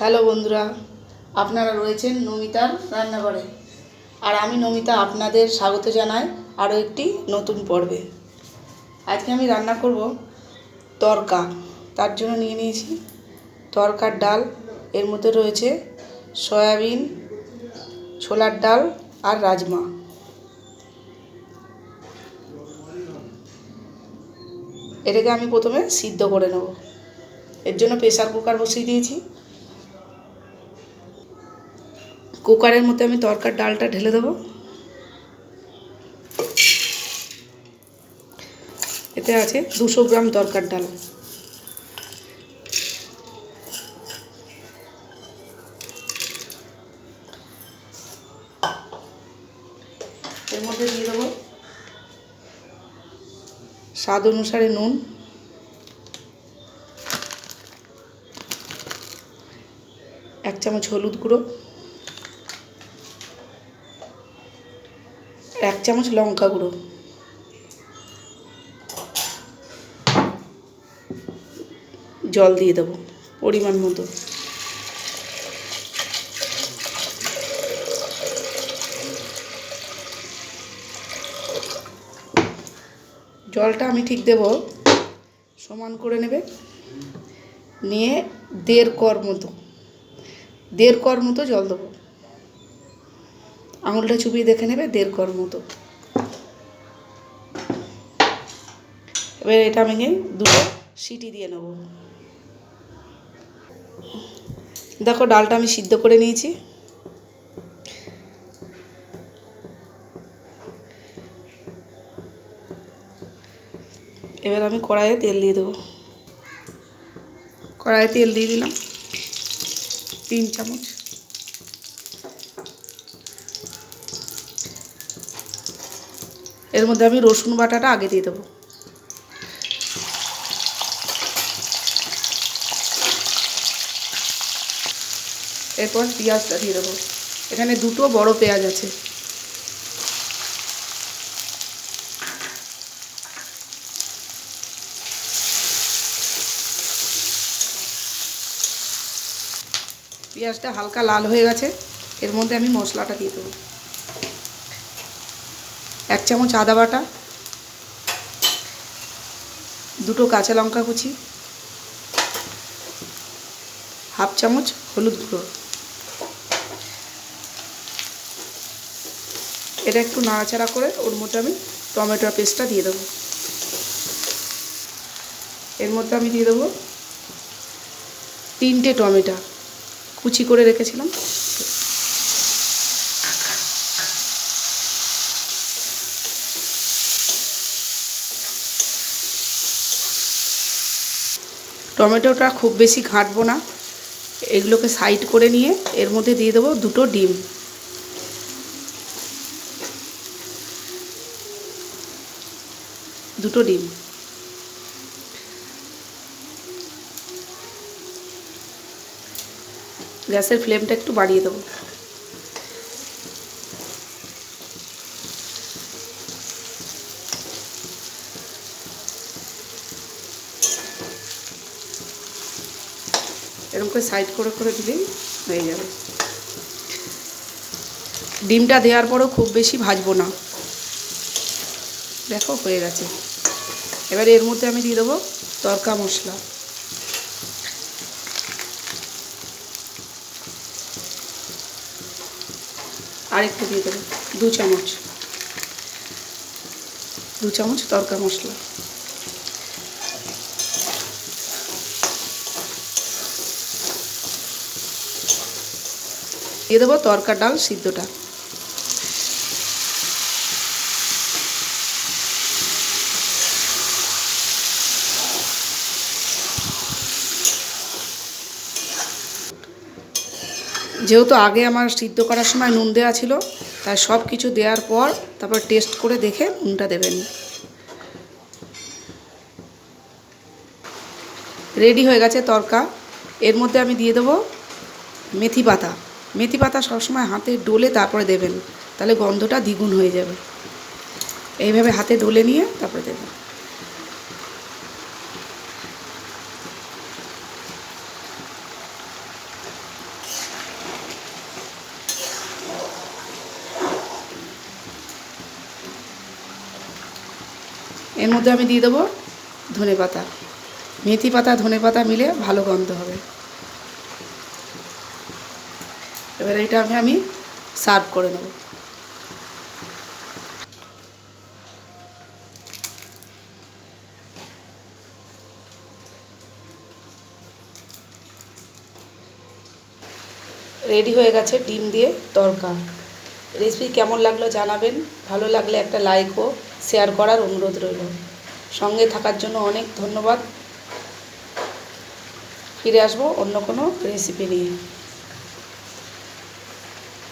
Hello বন্ধুরা, আপনারা রয়েছেন নমিতার রান্নাঘরে। আর আমি নমিতা আপনাদের স্বাগত জানাই আরও একটি নতুন পর্বে। আজকে আমি রান্না করব তরকা। তার জন্য নিয়ে নিয়েছি তরকার ডাল। এর মধ্যে রয়েছে সয়াবিন, ছোলার ডাল আর রাজমা। এটাকে আমি প্রথমে সিদ্ধ করে নেব। এর জন্য প্রেসার কুকার বসিয়ে দিয়েছি। কুকারের মধ্যে আমি তরকার ডালটা ঢেলে দেবো। এতে আছে 200 গ্রাম তরকার ডাল। এর মধ্যে দিয়ে দেবো স্বাদ অনুসারে নুন, এক চামচ হলুদ গুঁড়ো, এক চামচ লঙ্কা গুঁড়ো, জল দিয়ে দেবো পরিমাণ মতো। জলটা আমি ঠিক দেব, সমান করে নেবে, নিয়ে দেড় কর মতো জল দেবো। আঙুলটা চুপিয়ে দেখে নেবে, 1.5 কর মতো। এবার এটা আমি 2 সিটি দিয়ে নেব। দেখো ডালটা আমি সিদ্ধ করে নিয়েছি। এবার আমি কড়াইয়ে তেল দিয়ে দেবো। কড়াইয়ে তেল দিয়ে দিলাম 3 চামচ। এর মধ্যে আমি রসুন বাটাটা আগে দিয়ে দেবো। এরপর পেঁয়াজটা দিয়ে দেবো। এখানে 2টো বড় পেঁয়াজ আছে। পেঁয়াজটা হালকা লাল হয়ে গেছে। এর মধ্যে আমি মশলাটা দিয়ে দেবো। 1 চামচ আদা বাটা, 2টো কাঁচা লঙ্কা কুচি, 1/2 চামচ হলুদ গুঁড়ো। এটা একটু নাড়াচাড়া করে ওর মধ্যে আমি টমেটোর পেস্টটা দিয়ে দেবো। এর মধ্যে আমি দিয়ে দেবো 3টে টমেটো কুচি করে রেখেছিলাম। টমেটোটা খুব বেশি ঘাঁটবো না, এগুলোকে সাইড করে নিয়ে এর মধ্যে দিয়ে দেবো 2টো ডিম। গ্যাসের ফ্লেমটা একটু বাড়িয়ে দেবো। এরকম করে সাইড করে করে দিলেই হয়ে যাবে। ডিমটা দেওয়ার পরও খুব বেশি ভাজবো না। দেখো হয়ে গেছে। এবার এর মধ্যে আমি দিয়ে দেবো তরকা মশলা। আরেকটু দিয়ে দেবো 2 চামচ তরকা মশলা। দিয়ে দেবো তরকার ডাল সিদ্ধটা। যেহেতু আগে আমার সিদ্ধ করার সময় নুন দেওয়া ছিল, তাই সব কিছু দেওয়ার পর তারপর টেস্ট করে দেখে নুনটা দেবেন। রেডি হয়ে গেছে তরকা। এর মধ্যে আমি দিয়ে দেবো মেথি পাতা। মেথি পাতা সবসময় হাতে ডলে তারপরে দেবেন, তাহলে গন্ধটা দ্বিগুণ হয়ে যাবে। এইভাবে হাতে ডলে নিয়ে তারপরে দেবেন। এর মধ্যে আমি দিয়ে দেবো ধনেপাতা। মেথি পাতা ধনেপাতা মিলে ভালো গন্ধ হবে। এবার এটা আমি সার্ভ করে নেব। রেডি হয়ে গেছে ডিম দিয়ে তড়কা। রেসিপি কেমন লাগলো জানাবেন। ভালো লাগলে একটা লাইক ও শেয়ার করার অনুরোধ রইল। সঙ্গে থাকার জন্য অনেক ধন্যবাদ। ফিরে আসবো অন্য কোনো রেসিপি নিয়ে।